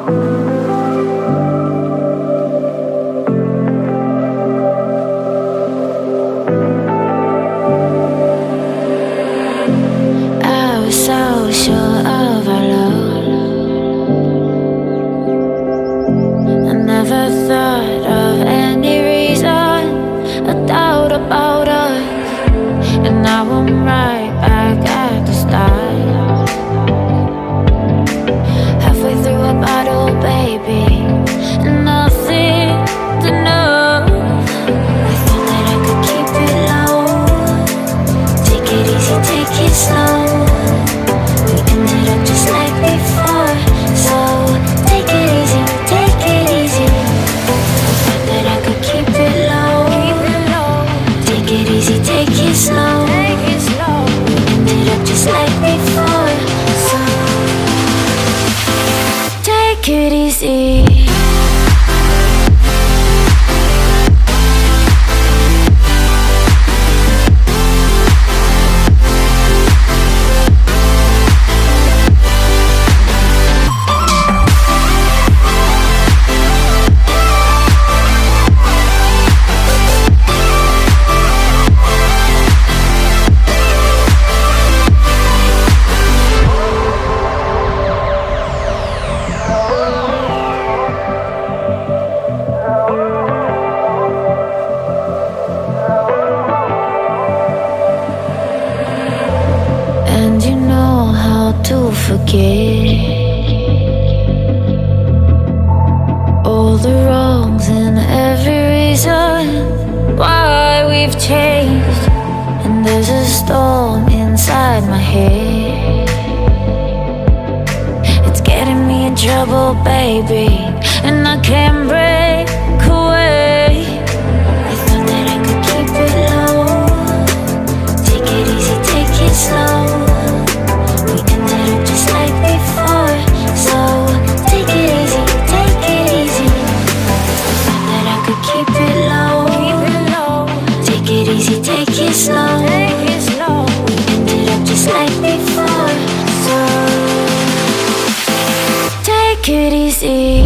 I was so sure of our love. I never thought of any reason, a doubt about us. And now I'm right back at the start. Halfway through a bottle, baby, and nothing to know. I thought that I could keep it low. Take it easy, take it slow. We ended up just like before. So take it easy, take it easy. I thought that I could keep it low. Take it easy, take it slow. We ended up just like before. So take it easy. And you know how to forget all the wrongs and every reason why we've changed. And there's a storm inside my head. It's getting me in trouble, baby, and I can't break away. I thought that I could keep it low. Take it easy, take it slow. We ended up just like before. So take it easy, take it easy. I thought that I could keep it low. Take it easy, take it slow. We ended up just like before. So take it easy.